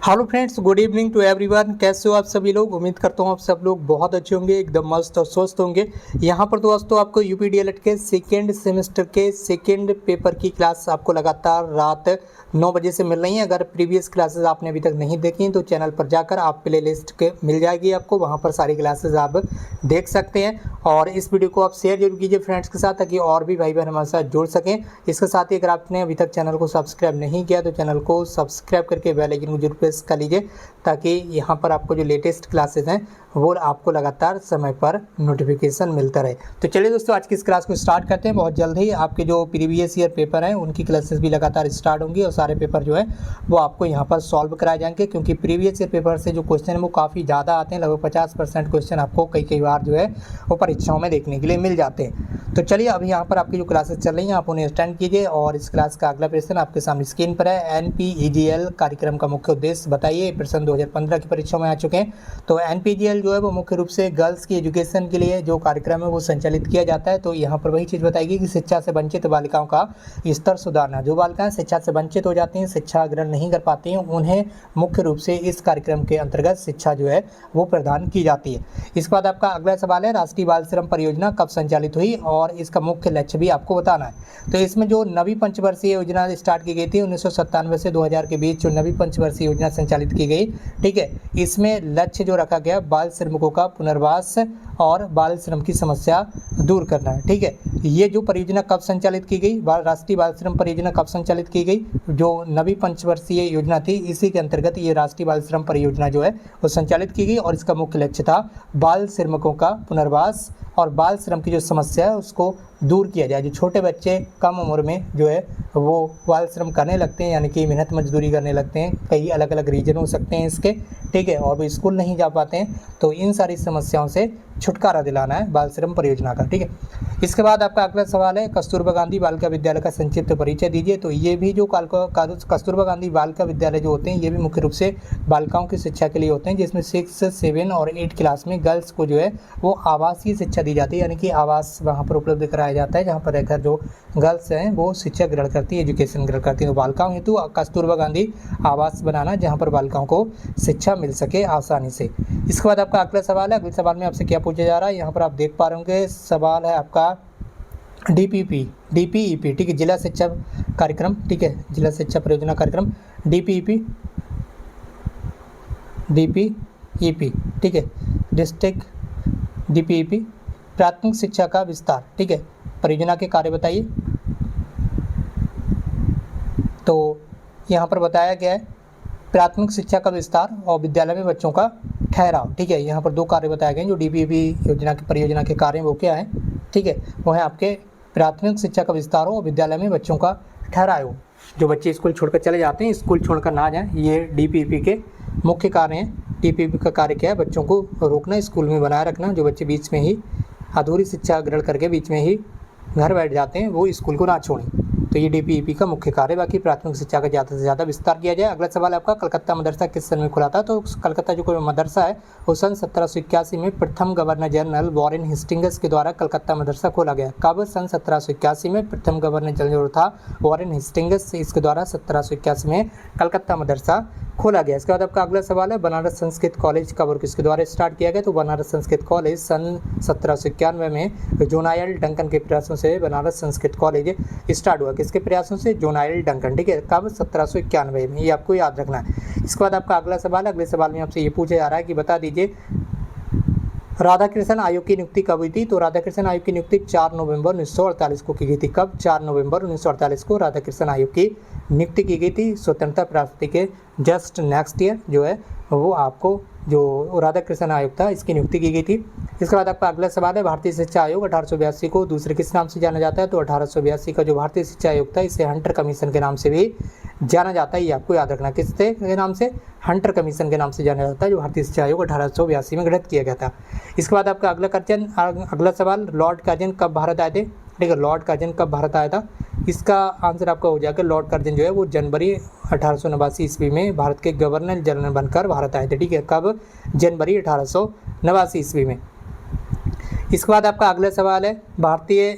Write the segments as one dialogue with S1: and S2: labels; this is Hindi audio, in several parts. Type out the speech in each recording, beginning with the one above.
S1: Hello friends, good evening to everyone. कैसे हो आप सभी लोग? उम्मीद करता हूँ आप सब लोग बहुत अच्छे होंगे, एकदम मस्त और स्वस्थ होंगे। यहाँ पर दोस्तों आपको यूपीडीएलएड के सेकेंड सेमेस्टर के सेकेंड पेपर की क्लास आपको लगातार रात 9 बजे से मिल रही है। अगर प्रीवियस क्लासेस आपने अभी तक नहीं देखी तो चैनल पर जाकर आप प्ले लिस्ट के मिल जाएगी आपको, वहाँ पर सारी क्लासेस आप देख सकते हैं। और इस वीडियो को आप शेयर जरूर कीजिए फ्रेंड्स के साथ, ताकि और भी भाई बहन हमारे साथ जुड़ सकें। इसके साथ ही अगर आपने अभी तक चैनल को सब्सक्राइब नहीं किया तो चैनल को सब्सक्राइब करके बेल आइकन को जरूर प्रेस कर लीजिए, ताकि यहाँ पर आपको जो लेटेस्ट क्लासेस हैं वो आपको लगातार समय पर नोटिफिकेशन मिलता रहे। तो चलिए दोस्तों, आज की इस क्लास को स्टार्ट करते हैं। बहुत जल्द ही आपके जो प्रीवियस ईयर पेपर हैं उनकी क्लासेस भी लगातार स्टार्ट होंगी और सारे पेपर जो है वो आपको यहाँ पर सॉल्व कराए जाएंगे, क्योंकि प्रीवियस ईयर पेपर से जो क्वेश्चन है वो काफ़ी ज़्यादा आते हैं। लगभग 50% क्वेश्चन आपको कई बार जो है वो परीक्षाओं में देखने के लिए मिल जाते हैं। तो चलिए, अभी यहाँ पर आपकी जो क्लासेस चल रही हैं आप उन्हें अटेंड कीजिए। और इस क्लास का अगला प्रश्न आपके सामने स्क्रीन पर है। एनपीईजीएल कार्यक्रम का मुख्य उद्देश्य बताइए। प्रश्न 2015 की परीक्षा में आ चुके हैं। तो एनपीईजीएल जो है वो मुख्य रूप से गर्ल्स की एजुकेशन के लिए जो कार्यक्रम है वो संचालित किया जाता है। तो यहाँ पर वही चीज़ बताएगी कि शिक्षा से वंचित बालिकाओं का स्तर सुधारना। जो बालिकाएं शिक्षा से वंचित हो जाती हैं, शिक्षा ग्रहण नहीं कर पाती हैं, उन्हें मुख्य रूप से इस कार्यक्रम के अंतर्गत शिक्षा जो है वो प्रदान की जाती है। इसके बाद आपका अगला सवाल है, राष्ट्रीय बाल श्रम परियोजना कब संचालित हुई और इसका मुख्य लक्ष्य भी आपको बताना है। तो इसमें जो नवी पंचवर्षीय योजना स्टार्ट की गई थी 1997 से 2000 के बीच, जो नवी पंचवर्षीय योजना संचालित की गई, ठीक है, इसमें लक्ष्य जो रखा गया बाल श्रमिकों का पुनर्वास और बाल श्रम की समस्या दूर करना है। ठीक है, ये जो परियोजना कब संचालित की गई, राष्ट्रीय बाल श्रम परियोजना कब संचालित की गई? जो नवी पंचवर्षीय योजना थी इसी के अंतर्गत ये राष्ट्रीय बाल श्रम परियोजना जो है वो संचालित की गई, और इसका मुख्य लक्ष्य था बाल श्रमिकों का पुनर्वास और बाल श्रम की जो समस्या है उसको दूर किया जाए। जो छोटे बच्चे कम उम्र में जो है वो बाल श्रम करने लगते हैं, यानी कि मेहनत मजदूरी करने लगते हैं, कई अलग अलग रीजन हो सकते हैं इसके, ठीक है, और वो स्कूल नहीं जा पाते हैं, तो इन सारी समस्याओं से छुटकारा दिलाना है बाल श्रम परियोजना का। ठीक है, इसके बाद आपका अगला सवाल है, कस्तूरबा गांधी बालिका विद्यालय का संक्षिप्त परिचय दीजिए। तो ये भी जो कस्तूरबा गांधी बालिका विद्यालय जो होते हैं ये भी मुख्य रूप से बालिकाओं की शिक्षा के लिए होते हैं, जिसमें 6, 7 और 8 क्लास में गर्ल्स को जो है वो आवासीय शिक्षा दी जाती है, यानी कि आवास वहाँ पर उपलब्ध कराया जाता है, जहाँ पर रहकर जो गर्ल्स हैं वो शिक्षा ग्रहण करती है, एजुकेशन ग्रहण करती है। तो बालिकाओं हेतु कस्तूरबा गांधी आवास बनाना जहाँ पर बालिकाओं को शिक्षा मिल सके आसानी से। इसके बाद आपका अगला सवाल है, अगले सवाल में आपसे क्या पूछा जा रहा है, यहाँ पर आप देख पा रहे होंगे सवाल है आपका डीपीईपी, ठीक है, जिला शिक्षा कार्यक्रम, ठीक है, जिला शिक्षा परियोजना कार्यक्रम डीपीईपी, ठीक है, डिस्ट्रिक्ट डीपीईपी प्राथमिक शिक्षा का विस्तार, ठीक है, परियोजना के कार्य बताइए। तो यहाँ पर बताया गया है प्राथमिक शिक्षा का विस्तार और विद्यालय में बच्चों का ठहराव, ठीक है। यहाँ पर 2 कार्य बताए गए हैं जो डीपीईपी योजना की परियोजना के कार्य वो क्या है, ठीक है, वो है आपके प्राथमिक शिक्षा का विस्तार हो और विद्यालय में बच्चों का ठहराव हो। जो बच्चे स्कूल छोड़कर चले जाते हैं, स्कूल छोड़कर ना जाएं, ये डीपीईपी के मुख्य कार्य हैं। डीपीईपी का कार्य क्या है? बच्चों को रोकना, स्कूल में बनाए रखना। जो बच्चे बीच में ही अधूरी शिक्षा ग्रहण करके बीच में ही घर बैठ जाते हैं वो स्कूल को ना छोड़ें। तो ये डीपीईपी का मुख्य कार्य। बाकी प्राथमिक शिक्षा का ज़्यादा से ज़्यादा विस्तार किया जाए। अगला सवाल आपका, कलकत्ता मदरसा किस सन में खुला था? तो कलकत्ता जो कोई मदरसा है वो सन 1781 में प्रथम गवर्नर जनरल वॉरेन हेस्टिंग्स के द्वारा कलकत्ता मदरसा खोला गया। कब? सन 1781 में प्रथम गवर्नर जनरल था वॉरेन हेस्टिंग्स, इसके द्वारा 1781 में कलकत्ता मदरसा खोला गया। इसके बाद आपका अगला सवाल है, बनारस संस्कृत कॉलेज कब और किसके द्वारा स्टार्ट किया गया? तो बनारस संस्कृत कॉलेज सन 1791 में जोनायल डंकन के प्रयासों से बनारस संस्कृत कॉलेज स्टार्ट हुआ। किसके प्रयासों से? जोनायल डंकन, ठीक है, कब? 1791 में, ये आपको याद रखना है। इसके बाद आपका अगला सवाल है, अगले सवाल में आपसे ये पूछा जा रहा है कि बता दीजिए राधाकृष्ण आयोग की नियुक्ति कब हुई थी? तो राधाकृष्ण आयोग की नियुक्ति 4 नवंबर 1948 को की गई थी। कब? 4 नवंबर 1948 को राधाकृष्ण आयोग की नियुक्ति की गई थी। स्वतंत्रता प्राप्ति के जस्ट नेक्स्ट ईयर जो है वो आपको जो राधाकृष्ण आयोग था इसकी नियुक्ति की गई थी। इसके बाद आपका अगला सवाल है, भारतीय शिक्षा आयोग 1882 को दूसरे किस नाम से जाना जाता है? तो 1882 का जो भारतीय शिक्षा आयोग था इसे हंटर कमीशन के नाम से भी जाना जाता है। ये आपको याद रखना, किसके नाम से? हंटर कमीशन के नाम से जाना जाता है, जो भारतीय शिक्षा आयोग 1882 में गठित किया गया था। इसके बाद आपका अगला सवाल, लॉर्ड कर्जन कब भारत आए थे? ठीक है, लॉर्ड कर्जन कब भारत आया था? इसका आंसर आपका हो जाएगा, लॉर्ड कर्जन जो है वो जनवरी 1889 ईस्वी में भारत के गवर्नर जनरल बनकर भारत आए थे। ठीक है, कब? जनवरी 1889 ईस्वी में। इसके बाद आपका अगला सवाल है, भारतीय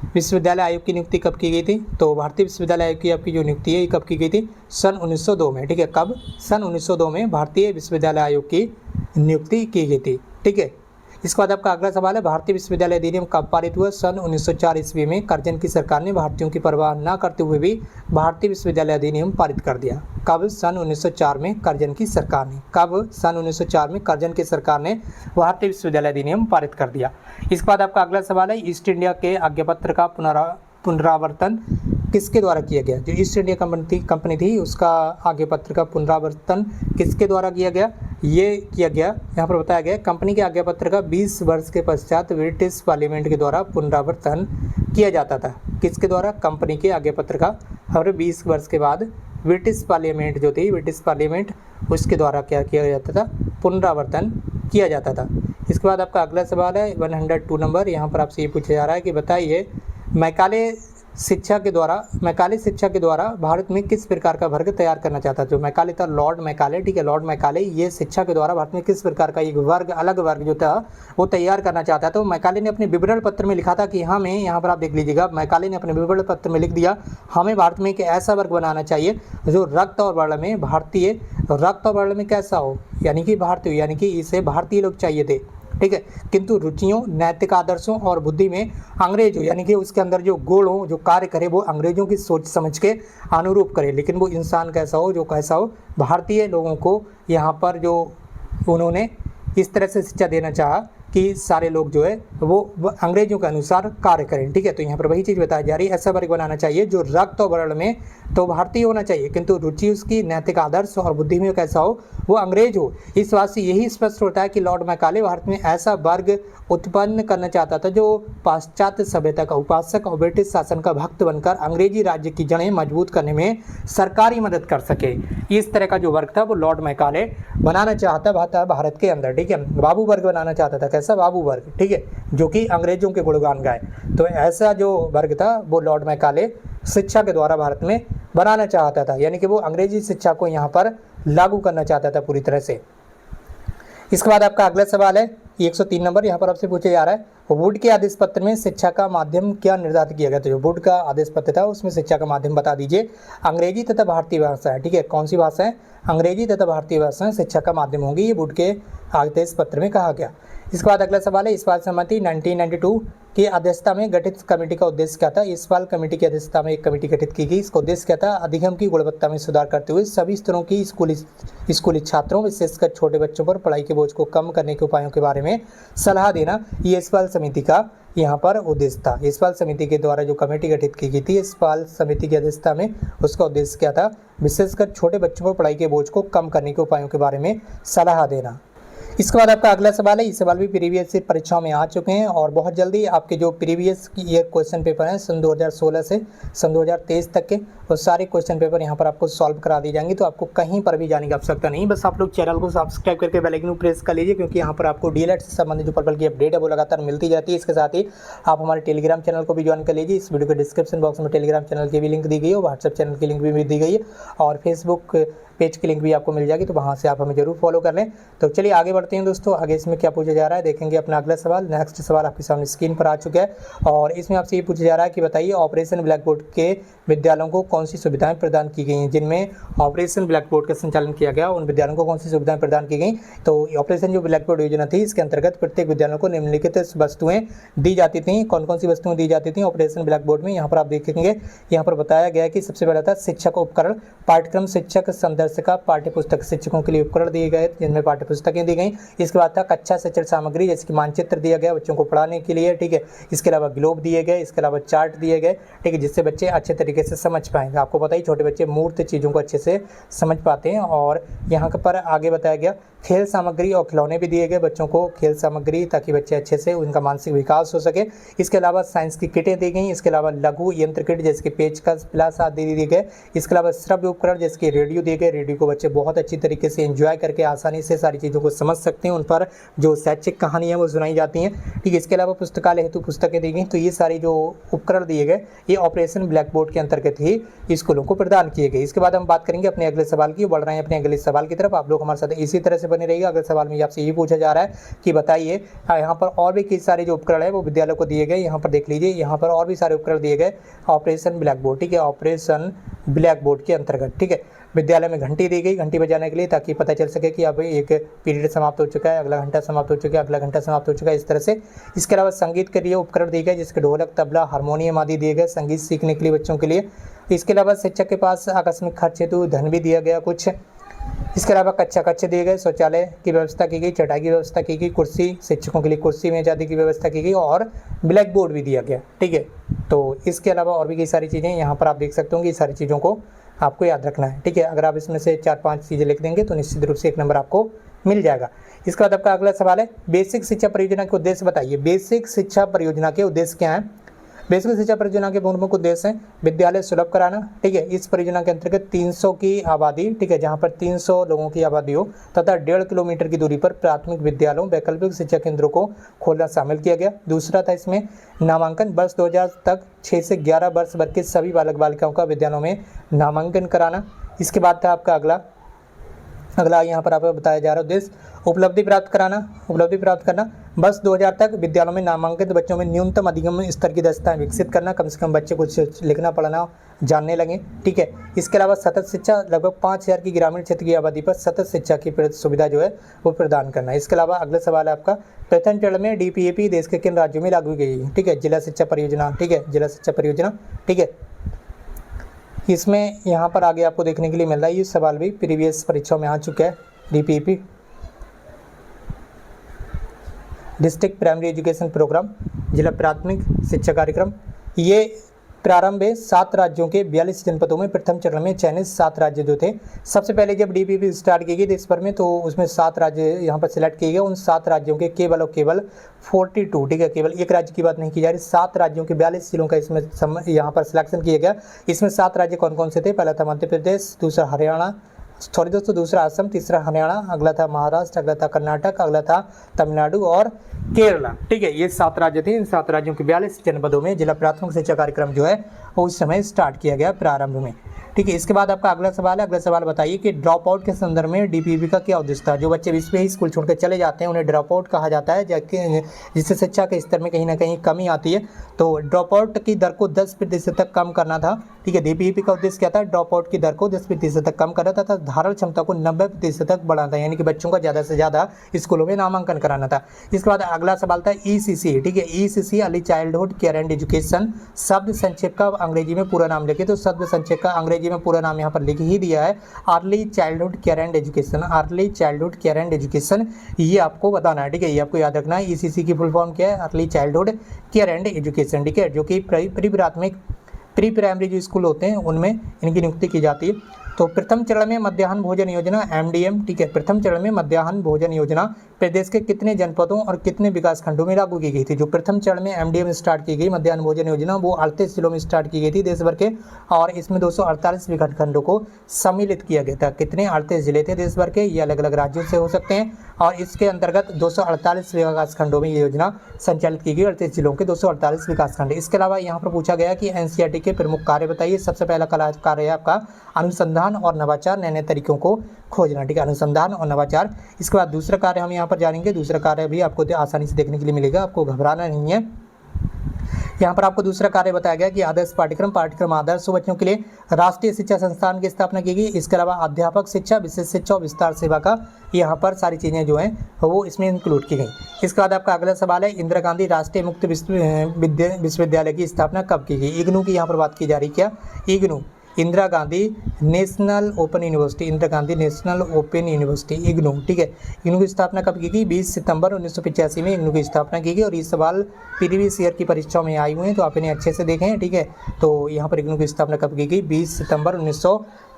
S1: विश्वविद्यालय आयोग की नियुक्ति कब की गई थी? तो भारतीय विश्वविद्यालय आयोग की आपकी जो नियुक्ति है ये कब की गई थी? सन 1902 में। ठीक है, कब? सन 1902 में भारतीय विश्वविद्यालय आयोग की नियुक्ति की गई थी। ठीक है, इसके बाद आपका अगला सवाल है, भारतीय विश्वविद्यालय अधिनियम कब पारित हुआ? सन 1904 ईस्वी में करजन की सरकार ने भारतीयों की परवाह न करते हुए भी भारतीय विश्वविद्यालय अधिनियम पारित कर दिया। कब? सन 1904 में करजन की सरकार ने। कब? सन 1904 में करजन की सरकार ने भारतीय विश्वविद्यालय अधिनियम पारित कर दिया। इसके बाद आपका अगला सवाल है, ईस्ट इंडिया के आज्ञापत्र का पुनरावर्तन किसके द्वारा किया गया? जो ईस्ट इंडिया कंपनी थी उसका आज्ञापत्र का पुनरावर्तन किसके द्वारा किया गया? ये किया गया, यहाँ पर बताया गया, कंपनी के आज्ञापत्र का 20 वर्ष के पश्चात ब्रिटिश पार्लियामेंट के द्वारा पुनरावर्तन किया जाता था। किसके द्वारा? कंपनी के आज्ञापत्र का हर 20 वर्ष के बाद ब्रिटिश पार्लियामेंट जो थी, ब्रिटिश पार्लियामेंट, उसके द्वारा क्या किया जाता था? पुनरावर्तन किया जाता था। इसके बाद आपका अगला सवाल है 102 नंबर, यहाँ पर आपसे ये पूछा जा रहा है कि बताइए मैकाले शिक्षा के द्वारा भारत में किस प्रकार का वर्ग तैयार करना चाहता था? जो मैकाले था, लॉर्ड मैकाले, ठीक है, लॉर्ड मैकाले, ये शिक्षा के द्वारा भारत में किस प्रकार का एक वर्ग, अलग वर्ग जो था वो तैयार करना चाहता था। तो मैकाले ने अपने विवरण पत्र में लिखा था कि हमें, यहाँ पर आप देख लीजिएगा, मैकाले ने अपने विवरण पत्र में लिख दिया, हमें भारत में एक ऐसा वर्ग बनाना चाहिए जो रक्त और वर्ण में भारतीय, रक्त और वर्ण में कैसा हो, यानी कि भारतीय, यानी कि इसे भारतीय लोग चाहिए थे। ठीक है, किंतु रुचियों, नैतिक आदर्शों और बुद्धि में अंग्रेज हो, यानी कि उसके अंदर जो गुण हो, जो कार्य करे वो अंग्रेजों की सोच समझ के अनुरूप करे, लेकिन वो इंसान कैसा हो, जो कैसा हो, भारतीय लोगों को यहाँ पर जो उन्होंने इस तरह से शिक्षा देना चाहा कि सारे लोग जो है वो अंग्रेजों के अनुसार कार्य करें। ठीक है, तो यहाँ पर वही चीज़ बताई जा रही है, ऐसा वर्ग बनाना चाहिए जो रक्त और वर्ण में तो भारतीय होना चाहिए, किंतु रुचि उसकी, नैतिक आदर्श और बुद्धि में कैसा हो, वो अंग्रेज हो। इस बात से यही स्पष्ट होता है कि लॉर्ड मैकाले भारत में ऐसा वर्ग उत्पन्न करना चाहता था जो पाश्चात्य सभ्यता का उपासक और ब्रिटिश शासन का भक्त बनकर अंग्रेजी राज्य की जड़ें मजबूत करने में सरकारी मदद कर सके। इस तरह का जो वर्ग था वो लॉर्ड मैकाले बनाना चाहता था भारत के अंदर। ठीक है, बाबू वर्ग बनाना चाहता था, कैसा? बाबू वर्ग, ठीक है, जो कि अंग्रेजों के गुणगान गाए। तो ऐसा जो वर्ग था वो लॉर्ड मैकाले शिक्षा के द्वारा भारत में बनाना चाहता था, यानी कि वो अंग्रेजी शिक्षा को यहाँ पर लागू करना चाहता था पूरी तरह से। इसके बाद आपका अगला सवाल है 103 नंबर, यहाँ पर आपसे पूछा जा रहा है, वुड के आदेश पत्र में शिक्षा का माध्यम क्या निर्धारित किया गया? तो जो वुड का आदेश पत्र था उसमें शिक्षा का माध्यम बता दीजिए। अंग्रेजी तथा भारतीय भाषा है। ठीक है, कौन सी भाषा है? अंग्रेजी तथा भारतीय भाषा शिक्षा का माध्यम होगी, ये वुड के आदेश पत्र में कहा गया। इसके बाद अगला सवाल है, इस्पात समिति 1992 की अध्यक्षता में गठित कमेटी का उद्देश्य क्या था? इस्पात कमेटी की अध्यक्षता में एक कमेटी गठित की गई, इसका उद्देश्य क्या था? अधिगम की गुणवत्ता में सुधार करते हुए सभी स्तरों की स्कूली छात्रों, विशेषकर छोटे बच्चों पर पढ़ाई के बोझ को कम करने के उपायों के बारे में सलाह देना, ये इस्पात समिति का यहाँ पर उद्देश्य था। इस्पात समिति के द्वारा जो कमेटी गठित की गई थी इस्पात समिति की अध्यक्षता में, उसका उद्देश्य क्या था? विशेषकर छोटे बच्चों पर पढ़ाई के बोझ को कम करने के उपायों के बारे में सलाह देना। इसके बाद आपका अगला सवाल है, ये सवाल भी प्रीवियस ईयर परीक्षाओं में आ चुके हैं और बहुत जल्दी आपके जो प्रीवियस ईयर क्वेश्चन पेपर हैं सन 2016 से सन 2023 तक के, वो सारे क्वेश्चन पेपर यहाँ पर आपको सॉल्व करा दिए जाएंगे। तो आपको कहीं पर भी जाने की आवश्यकता नहीं, बस आप लोग चैनल को सब्सक्राइब करके बेल आइकन को प्रेस कर लीजिए, क्योंकि यहाँ पर आपको डीएलएड से संबंधित जो पर्पल की अपडेट है वो लगातार मिलती जाती है। इसके साथ ही आप हमारे टेलीग्राम चैनल को भी ज्वाइन कर लीजिए। इस वीडियो के डिस्क्रिप्शन बॉक्स में टेलीग्राम चैनल की भी लिंक दी गई है, व्हाट्सएप चैनल की लिंक भी दी गई है और फेसबुक पेज की लिंक भी आपको मिल जाएगी, तो वहाँ से आप हमें जरूर फॉलो कर लें। तो चलिए आगे बढ़ते हैं दोस्तों, आगे इसमें क्या पूछा जा रहा है देखेंगे अपना अगला सवाल। नेक्स्ट सवाल आपके सामने स्क्रीन पर आ चुका है और इसमें आपसे ये पूछा जा रहा है कि बताइए ऑपरेशन ब्लैक बोर्ड के विद्यालयों को कौन सी सुविधाएं प्रदान की गई हैं? जिनमें ऑपरेशन ब्लैक बोर्ड का संचालन किया गया उन विद्यालयों को कौन सी सुविधाएं प्रदान की गई? तो ऑपरेशन जो ब्लैक बोर्ड योजना थी इसके अंतर्गत प्रत्येक विद्यालयों को निम्नलिखित वस्तुएं दी जाती थी। कौन कौन सी वस्तुएं दी जाती थी ऑपरेशन ब्लैक बोर्ड में? यहाँ पर आप देखेंगे, यहाँ पर बताया गया है कि सबसे पहला था शिक्षक उपकरण, पाठ्यक्रम शिक्षक, संदर्शिका, पाठ्यपुस्तक, शिक्षकों के लिए उपकरण दिए गए जिनमें पाठ्यपुस्तकें दी गई। इसके बाद था कक्षा शिक्षण सामग्री, जैसे कि मानचित्र दिया गया बच्चों को पढ़ाने के लिए, ठीक है। इसके अलावा ग्लोब दिए गए, इसके अलावा चार्ट दिए गए, ठीक है, जिससे बच्चे अच्छे तरीके से समझ पाएंगे। आपको पता ही छोटे बच्चे मूर्त चीज़ों को अच्छे से समझ पाते हैं। और यहाँ पर आगे बताया गया खेल सामग्री और खिलौने भी दिए गए बच्चों को, खेल सामग्री, ताकि बच्चे अच्छे से उनका मानसिक विकास हो सके। इसके अलावा साइंस की किटें दी गई। इसके अलावा लघु यंत्र किट जैसे कि पेचकस, प्लास आदि दिए गए। इसके अलावा श्रव्य उपकरण जैसे कि रेडियो दिए गए, रेडियो को बच्चे बहुत अच्छी तरीके से एंजॉय करके आसानी से सारी चीज़ों को समझ सकते हैं। उन पर जो शैक्षिक कहानी है वो सुनाई जाती हैं। ठीक है, इसके अलावा पुस्तकालय हेतु पुस्तकें दी गई। तो ये सारी जो उपकरण दिए गए ये ऑपरेशन ब्लैक बोर्ड के अंतर्गत ही स्कूलों को प्रदान किए गए। इसके बाद हम बात करेंगे अपने अगले सवाल की। बढ़ रहे हैं अपने अगले सवाल की तरफ। आप लोग हमारे साथ इसी तरह से बने रहिएगा। अगले सवाल में आपसे ये पूछा जा रहा है कि बताइए यहाँ पर और भी कई सारे जो उपकरण है वो विद्यालय को दिए गए। यहाँ पर देख लीजिए, यहाँ पर और भी सारे उपकरण दिए गए ऑपरेशन ब्लैक बोर्ड। ठीक है, ऑपरेशन ब्लैक बोर्ड के अंतर्गत। ठीक है, विद्यालय में घंटी दी गई, घंटी बजाने के लिए, ताकि पता चल सके कि अब एक पीरियड समाप्त हो चुका है, अगला घंटा समाप्त हो चुका है, अगला घंटा समाप्त हो चुका है, इस तरह से। इसके अलावा संगीत के लिए उपकरण दिए गए, जिसके ढोलक, तबला, हारमोनियम आदि दिए गए संगीत सीखने के लिए बच्चों के लिए। इसके अलावा शिक्षक के पास आकस्मिक खर्च हेतु धन भी दिया गया कुछ। इसके अलावा कक्ष दिए गए, शौचालय की व्यवस्था की गई, चटाई की व्यवस्था की गई, कुर्सी, शिक्षकों के लिए कुर्सी मेज आदि की व्यवस्था की गई और ब्लैक बोर्ड भी दिया गया। ठीक है, तो इसके अलावा और भी कई सारी चीज़ें यहाँ पर आप देख सकते हो कि सारी चीज़ों को आपको याद रखना है। ठीक है, अगर आप इसमें से 4-5 चीज़ें लिख देंगे तो निश्चित रूप से 1 नंबर आपको मिल जाएगा। इसके बाद आपका अगला सवाल है, बेसिक शिक्षा परियोजना के उद्देश्य बताइए। बेसिक शिक्षा परियोजना के उद्देश्य क्या है? बेसिक शिक्षा परियोजना के प्रमुख उद्देश्य हैं विद्यालय सुलभ कराना। ठीक है, इस परियोजना के अंतर्गत 300 की आबादी, ठीक है, जहां पर 300 लोगों की आबादी हो तथा 1.5 किलोमीटर की दूरी पर प्राथमिक विद्यालयों, वैकल्पिक शिक्षा केंद्रों को खोलना शामिल किया गया। दूसरा था इसमें नामांकन, वर्ष 2000 तक 6 से 11 वर्ष वर्ग के सभी बालक बालिकाओं का विद्यालयों में नामांकन कराना। इसके बाद था आपका अगला यहाँ पर आपको बताया जा रहा है उद्देश्य उपलब्धि प्राप्त करना। वर्ष 2000 तक विद्यालयों में नामांकित बच्चों में न्यूनतम अधिगम स्तर की दक्षताएं विकसित करना, कम से कम बच्चे कुछ लिखना पढ़ना जानने लगे। ठीक है, इसके अलावा सतत शिक्षा, लगभग 5000 की ग्रामीण क्षेत्र की आबादी पर सतत शिक्षा की सुविधा जो है वो प्रदान करना। इसके अलावा अगला सवाल है आपका, प्रथम चरण में DPAP देश के किन राज्यों में लागू की गई? ठीक है, जिला शिक्षा परियोजना। ठीक है, जिला शिक्षा परियोजना। ठीक है, इसमें यहाँ पर आगे आपको देखने के लिए मिल रहा है, ये सवाल भी प्रीवियस परीक्षाओं में आ चुका है। DPAP district primary education programme, जिला प्राथमिक शिक्षा कार्यक्रम, ये प्रारंभ है 7 राज्यों के 42 जनपदों में। प्रथम चरण में चयनित 7 राज्य जो थे, सबसे पहले जब DPAP स्टार्ट की गई देश भर में तो उसमें 7 राज्य यहाँ पर सिलेक्ट किए गए। उन 7 राज्यों के केवल और केवल 42, ठीक है, केवल एक राज्य की बात नहीं की जा रही, 7 राज्यों के 42 जिलों का इसमें यहाँ पर सिलेक्शन किया गया। इसमें 7 राज्य कौन कौन से थे? पहला था मध्य प्रदेश, दूसरा हरियाणा, सॉरी दोस्तों, दूसरा असम, तीसरा हरियाणा, अगला था महाराष्ट्र, अगला था कर्नाटक, अगला था तमिलनाडु और केरला। ठीक है, ये 7 राज्य थे। इन 7 राज्यों के 42 जनपदों में जिला प्राथमिक शिक्षा कार्यक्रम जो है उस समय स्टार्ट किया गया प्रारंभ में। ठीक है, इसके बाद आपका अगला सवाल है। अगला सवाल बताइए कि ड्रॉप आउट के संदर्भ में DPAP का क्या उद्देश्य था? जो बच्चे बीच में ही स्कूल छोड़कर चले जाते हैं उन्हें ड्रॉप आउट कहा जाता है, जिससे शिक्षा के स्तर में कहीं ना कहीं कमी आती है। तो ड्रॉप आउट की दर को 10% तक कम करना था। ठीक है, DPAP का उद्देश्य क्या था? ड्रॉप आउट की दर को 10% तक कम करना था, धारण क्षमता को 90% तक बढ़ाना था, यानी कि बच्चों का ज़्यादा से ज़्यादा स्कूलों में नामांकन कराना था। इसके बाद अगला सवाल था ECC। ठीक है, ECC early childhood care and education, शब्द संक्षेप का अंग्रेजी में पूरा नाम लिखे, तो शब्द संक्षेप का अंग्रेजी में पूरा नाम यहाँ पर लिख ही दिया है, early childhood care and education. Early childhood care and education ये आपको बताना है। ठीक है, ये आपको याद रखना है। ECC की फुल फॉर्म क्या है? Early childhood care and education. ठीक है, जो कि प्री प्राइमरी जो स्कूल होते हैं उनमें इनकी नियुक्ति की जाती है। तो प्रथम चरण में मध्याह्न भोजन योजना MDM, ठीक है, प्रथम चरण में मध्याह्न भोजन योजना प्रदेश के कितने जनपदों और कितने विकास खंडों में लागू की गई थी? जो प्रथम चरण में MDM स्टार्ट की गई मध्याह्न भोजन योजना वो 38 जिलों में स्टार्ट की गई थी देश भर के, और इसमें 248 विकास खंडों को सम्मिलित किया गया था। कितने? 38 जिले थे देश भर के, ये अलग अलग राज्यों से हो सकते हैं, और इसके अंतर्गत 248 विकास खंडों में ये योजना संचालित की गई, 38 जिलों के 248 विकास खंड। इसके अलावा यहाँ पर पूछा गया कि NCERT के प्रमुख कार्य बताइए। सबसे पहला कार्य है आपका अनुसंधान और नवाचार, नए नए तरीकों को खोजना। ठीक है, अनुसंधान और नवाचार। इसके बाद दूसरा कार्य हम यहाँ पर जानेंगे, दूसरा कार्य भी आपको आसानी से देखने के लिए मिलेगा, आपको घबराना नहीं है। यहाँ पर आपको दूसरा कार्य बताया गया कि आदर्श पाठ्यक्रम आदर्श बच्चों के लिए राष्ट्रीय शिक्षा संस्थान की स्थापना की गई। इसके अलावा अध्यापक शिक्षा, विशेष शिक्षा और विस्तार सेवा का यहाँ पर सारी चीज़ें जो हैं वो इसमें इंक्लूड की गई। इसके बाद आपका अगला सवाल है, इंदिरा गांधी राष्ट्रीय मुक्त विश्वविद्यालय की स्थापना कब की गई? इग्नू की यहाँ पर बात की जा रही। क्या? IGNOU, Indira Gandhi national open university, Indira Gandhi national open university IGNOU. ठीक है, इग्नू की स्थापना कब की गई? 20 सितंबर 1985 में इग्नू की स्थापना की गई, और ये सवाल प्रीवियस ईयर की परीक्षाओं में आए हुए हैं तो आप इन्हें अच्छे से देखें। ठीक है, तो यहाँ पर इग्नू की स्थापना कब की गई? 20 सितंबर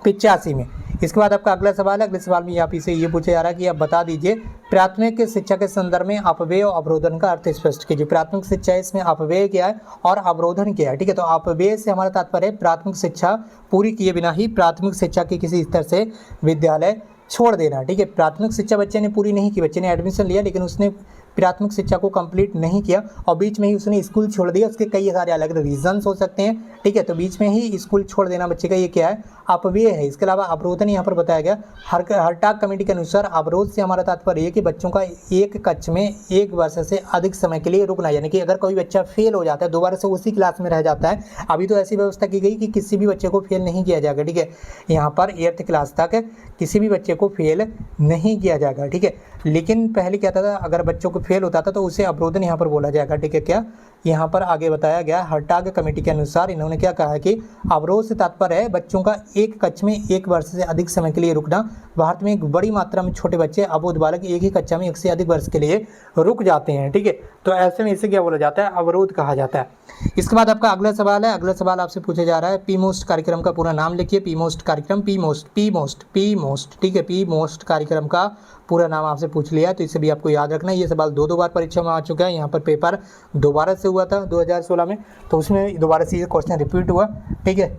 S1: 85 में। इसके बाद आपका अगला सवाल है, अगले सवाल में यहाँ से ये पूछा जा रहा है कि आप बता दीजिए प्राथमिक शिक्षा के संदर्भ में अपव्यय और अवरोधन का अर्थ स्पष्ट कीजिए। प्राथमिक शिक्षा है, इसमें अपव्यय क्या है और अवरोधन क्या है, ठीक है। तो अपव्यय से हमारा तात्पर्य है प्राथमिक शिक्षा पूरी किए बिना ही प्राथमिक शिक्षा के किसी स्तर से विद्यालय छोड़ देना, ठीक है। प्राथमिक शिक्षा बच्चे ने पूरी नहीं की, बच्चे ने एडमिशन लिया लेकिन उसने प्राथमिक शिक्षा को कंप्लीट नहीं किया और बीच में ही उसने स्कूल छोड़ दिया। उसके कई सारे अलग अलग रीजंस हो सकते हैं, ठीक है। तो बीच में ही स्कूल छोड़ देना बच्चे का, ये क्या है, अपव्यय है। इसके अलावा अवरोधन यहाँ पर बताया गया हरटाग कमेटी के अनुसार अवरोध से हमारा तात्पर्य है कि बच्चों का एक कक्ष में एक वर्ष से अधिक समय के लिए रुकना, यानी कि अगर कोई बच्चा फेल हो जाता है, दोबारा से उसी क्लास में रह जाता है। अभी तो ऐसी व्यवस्था की गई कि किसी भी बच्चे को फेल नहीं किया जाएगा, ठीक है। यहाँ पर 8th क्लास तक किसी भी बच्चे को फेल नहीं किया जाएगा, ठीक है। लेकिन पहले क्या था, अगर बच्चों को फेल होता था तो उसे अवरोधन यहाँ पर बोला जाएगा, ठीक है। क्या यहाँ पर आगे बताया गया हरटाग कमेटी के अनुसार इन्होंने क्या कहा है कि अवरोध से तात्पर्य है बच्चों का एक कक्ष में एक वर्ष से अधिक समय के लिए रुकना। भारत में एक बड़ी मात्रा में छोटे बच्चे अबोध बालक एक ही कक्षा में एक से अधिक वर्ष के लिए रुक जाते हैं, ठीक है। तो ऐसे में इसे क्या बोला जाता है, अवरोध कहा जाता है। इसके बाद आपका अगला सवाल है, अगला सवाल आपसे पूछा जा रहा है पी मोस्ट कार्यक्रम का पूरा नाम लिखिए। पी मोस्ट कार्यक्रम, पी मोस्ट, ठीक है। पी मोस्ट कार्यक्रम का पूरा नाम आपसे पूछ लिया, तो इसे भी आपको याद रखना है। ये सवाल दो बार परीक्षा में आ चुका है। यहाँ पर पेपर दोबारा से हुआ था 2016 में, तो उसमें दोबारा से ये क्वेश्चन रिपीट हुआ, ठीक है।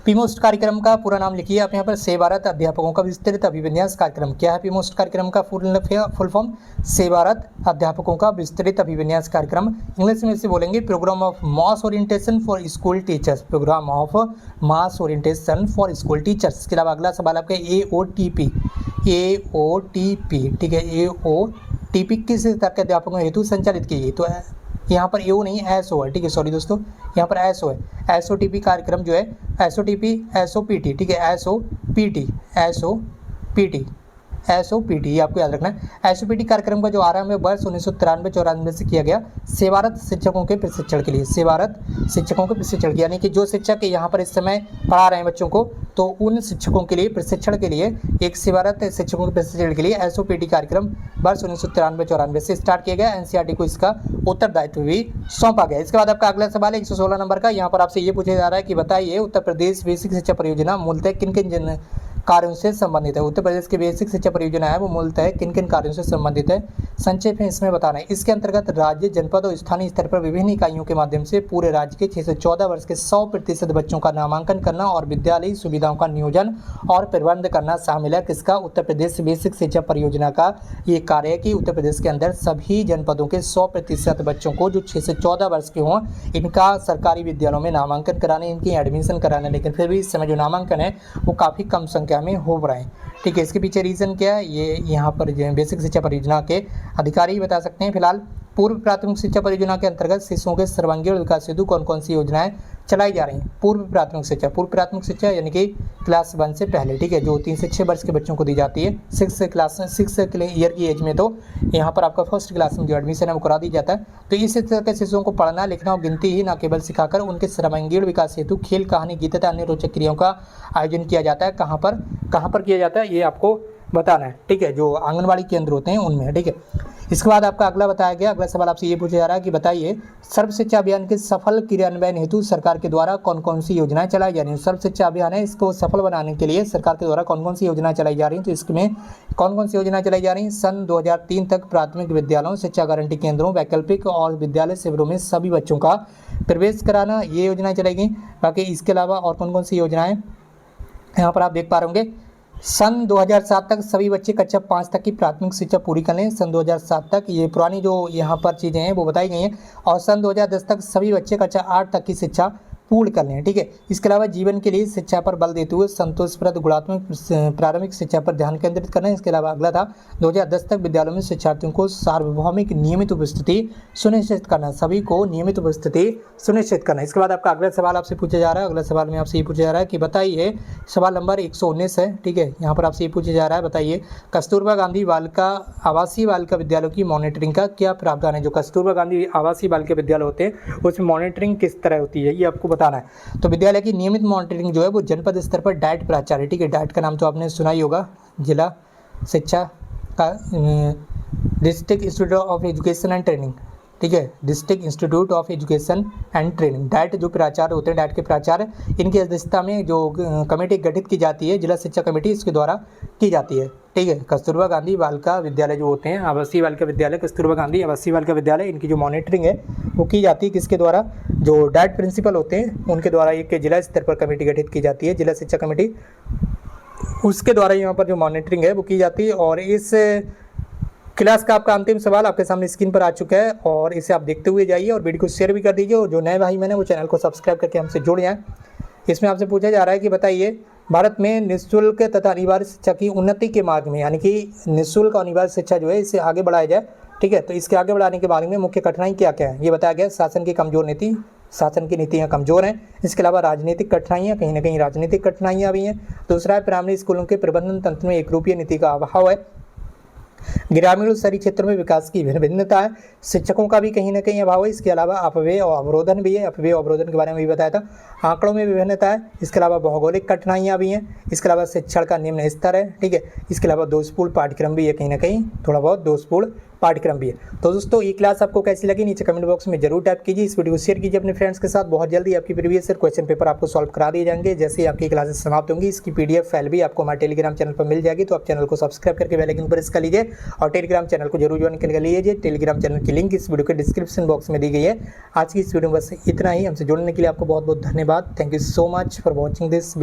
S1: पीमोस्ट कार्यक्रम का पूरा नाम लिखिए आप यहाँ पर, सेवारत अध्यापकों का विस्तृत अभिविन्यास कार्यक्रम। क्या है पीमोस्ट कार्यक्रम का फुल फॉर्म? सेवारत अध्यापकों का विस्तृत अभिविन्यास कार्यक्रम। इंग्लिश में इसे बोलेंगे programme of mass orientation for school teachers, programme of mass orientation for school teachers. इसके अलावा अगला सवाल आपका AOTP, ठीक है। AOTP किस स्तर के अध्यापकों हेतु संचालित की गई? तो यहाँ पर AO नहीं SO है, ठीक है। सॉरी दोस्तों, यहाँ पर SO है। SOTP कार्यक्रम जो है, SOPT, ठीक है। SOPT ये आपको याद रखना है। SOPT कार्यक्रम का जो आरंभ है वर्ष 1993-94 से किया गया सेवारत शिक्षकों के प्रशिक्षण के लिए, सेवारत शिक्षकों के प्रशिक्षण के, यानी कि जो शिक्षक यहाँ पर इस समय पढ़ा रहे हैं बच्चों को, तो उन शिक्षकों के लिए प्रशिक्षण के लिए, एक सेवारत शिक्षकों के प्रशिक्षण के लिए SOPT कार्यक्रम वर्ष 1993-94 से स्टार्ट किया गया। NCERT को इसका उत्तरदायित्व भी सौंपा गया। इसके बाद आपका अगला सवाल है 116 नंबर का। यहाँ पर आपसे ये पूछा जा रहा है कि बताइए उत्तर प्रदेश बेसिक शिक्षा परियोजना मूलतः किन किन कार्यों से संबंधित है। उत्तर प्रदेश की बेसिक शिक्षा परियोजना है वो मूलतः किन किन कार्यों से संबंधित है, संक्षेप में इसमें बताना है। इसके अंतर्गत राज्य, जनपद और स्थानीय स्तर पर विभिन्न इकाइयों के माध्यम से पूरे राज्य के 6 से 14 वर्ष के 100% बच्चों का नामांकन करना और विद्यालयी सुविधाओं का नियोजन और प्रबंध करना शामिल है। किसका? उत्तर प्रदेश बेसिक शिक्षा परियोजना का ये कार्य है कि उत्तर प्रदेश के अंदर सभी जनपदों के 100% बच्चों को जो 6 से 14 वर्ष के हों, इनका सरकारी विद्यालयों में नामांकन कराने, इनकी एडमिशन कराना। लेकिन फिर भी इस समय जो नामांकन है वो काफ़ी कम संख्या में हो रहा है, ठीक है। इसके पीछे रीज़न क्या है, ये यहाँ पर जो बेसिक शिक्षा परियोजना के अधिकारी ही बता सकते हैं। फिलहाल पूर्व प्राथमिक शिक्षा परियोजना के अंतर्गत शिशुओं के सर्वांगीण विकास हेतु कौन कौन सी योजनाएं चलाई जा रही हैं? पूर्व प्राथमिक शिक्षा यानी कि क्लास 1 से पहले, ठीक है, जो 3 से 6 वर्ष के बच्चों को दी जाती है। 6 ईयर की एज में तो यहाँ पर आपका फर्स्ट क्लास में जो एडमिशन है वो करा दी जाता है। तो इस तरह के शिशुओं को पढ़ना, लिखना और गिनती ही न केवल सिखाकर उनके सर्वांगीण विकास हेतु खेल, कहानी, गीत तथा अन्य रोचक क्रियाओं का आयोजन किया जाता है। कहाँ पर किया जाता है ये आपको बताना है, ठीक है। जो आंगनबाड़ी केंद्र होते हैं उनमें, ठीक है। इसके बाद आपका अगला बताया गया, अगला सवाल आपसे ये पूछा जा रहा है कि बताइए सर्व शिक्षा अभियान के सफल क्रियान्वयन हेतु सरकार के द्वारा कौन कौन सी योजनाएं चलाई जा रही हैं। सर्व शिक्षा अभियान है, इसको सफल बनाने के लिए सरकार के द्वारा कौन कौन सी योजनाएं चलाई जा रही हैं। तो इसमें कौन कौन सी योजनाएं चलाई जा रही हैं? सन 2003 तक प्राथमिक विद्यालयों, शिक्षा गारंटी केंद्रों, वैकल्पिक और विद्यालय शिविरों में सभी बच्चों का प्रवेश कराना, ये योजनाएं चलाई गई। बाकी इसके अलावा और कौन कौन सी योजनाएं यहाँ पर आप देख पा रहे होंगे। सन 2007 तक सभी बच्चे कक्षा 5 तक की प्राथमिक शिक्षा पूरी कर लें। सन 2007 तक, ये पुरानी जो यहाँ पर चीज़ें हैं वो बताई गई हैं। और सन 2010 तक सभी बच्चे कक्षा 8 तक की शिक्षा पूर्ण कर लें, ठीक है। इसके अलावा जीवन के लिए शिक्षा पर बल देते हुए संतोषप्रद गुणात्मक प्रारंभिक शिक्षा पर ध्यान केंद्रित करना है। इसके अलावा अगला था 2010 तक विद्यालयों में शिक्षार्थियों को सार्वभौमिक नियमित उपस्थिति सुनिश्चित करना, सभी को नियमित उपस्थिति सुनिश्चित करना। इसके बाद आपका अगला सवाल आपसे पूछा जा रहा है, अगला सवाल में आपसे ये पूछा जा रहा है कि बताइए, सवाल नंबर 119 है, ठीक है। यहाँ पर आपसे ये पूछा जा रहा है, बताइए कस्तूरबा गांधी बालिका आवासीय बालिका विद्यालयों की मॉनिटरिंग का क्या प्रावधान है। जो कस्तूरबा गांधी आवासीय बालिका विद्यालय होते हैं उसमें मॉनिटरिंग किस तरह होती है ये आपको बताना है। तो विद्यालय की नियमित मॉनिटरिंग जो है वो जनपद स्तर पर डाइट प्राचार्य, ठीक है, डाइट का नाम तो आपने सुना ही होगा, जिला शिक्षा का district institute of education and training, ठीक है, district institute of education and training, that जो प्राचार्य होते हैं, डैट के प्राचार्य, इनकी अध्यक्षता में जो कमेटी गठित की जाती है, जिला शिक्षा कमेटी, इसके द्वारा की जाती है। ठीक है, कस्तूरबा गांधी बालिका विद्यालय जो होते हैं, आवासीय बालिका विद्यालय, कस्तूरबा गांधी आवासीय बालिका विद्यालय, इनकी जो मॉनिटरिंग है वो की जाती है किसके द्वारा, जो डैट प्रिंसिपल होते हैं उनके द्वारा एक जिला स्तर पर कमेटी गठित की जाती है, जिला शिक्षा कमेटी, उसके द्वारा यहाँ पर जो मॉनिटरिंग है वो की जाती है। और इस क्लास का आपका अंतिम सवाल आपके सामने स्क्रीन पर आ चुका है और इसे आप देखते हुए जाइए और वीडियो को शेयर भी कर दीजिए। और जो नए भाई मैंने वो चैनल को सब्सक्राइब करके हमसे जुड़ जाएं। इसमें आपसे पूछा जा रहा है कि बताइए, भारत में निःशुल्क तथा अनिवार्य शिक्षा की उन्नति के मार्ग में, यानी कि निःशुल्क और अनिवार्य शिक्षा जो है इसे आगे बढ़ाया जाए, ठीक है, तो इसके आगे बढ़ाने के बारे में मुख्य कठिनाई क्या क्या है ये बताया गया। शासन की कमजोर नीति, शासन की नीतियाँ कमजोर हैं। इसके अलावा राजनीतिक कठिनाइयाँ, कहीं ना कहीं राजनीतिक कठिनाइयाँ भी हैं। दूसरा है, प्राइमरी स्कूलों के प्रबंधन तंत्र में एक रूपीय नीति का अभाव है। ग्रामीण और शहरी क्षेत्रों में विकास की भिन्नता है। शिक्षकों का भी कहीं ना कहीं अभाव है। इसके अलावा अपव्यय और अवरोधन भी है, अपव्यय और अवरोधन के बारे में भी बताया था। आंकड़ों में विभिन्नता है। इसके अलावा भौगोलिक कठिनाइयाँ भी हैं। इसके अलावा शिक्षण का निम्न स्तर है, ठीक है। इसके अलावा दोषपूर्ण पाठ्यक्रम भी है, कहीं ना कहीं थोड़ा बहुत दोषपूर्ण पाठ्यक्रम भी है। तो दोस्तों ये क्लास आपको कैसी लगी नीचे कमेंट बॉक्स में जरूर टाइप कीजिए। इस वीडियो को शेयर कीजिए अपने फ्रेंड्स के साथ। बहुत जल्दी आपकी प्रीवियस ईयर क्वेश्चन पेपर आपको सॉल्व करा दिए जाएंगे जैसे ही आपकी क्लासेस समाप्त होंगी। इसकी पीडीएफ फाइल भी आपको हमारे टेलीग्राम चैनल पर मिल जाएगी, तो आप चैनल को सब्सक्राइब करके बेल आइकन प्रेस कर लीजिए और टेलीग्राम चैनल को जरूर ज्वाइन कर लीजिए। टेलीग्राम चैनल की लिंक इस वीडियो के डिस्क्रिप्शन बॉक्स में दी गई है। आज की इस वीडियो में बस इतना ही। हमसे जुड़ने के लिए आपको बहुत बहुत धन्यवाद। Thank you so much for watching this.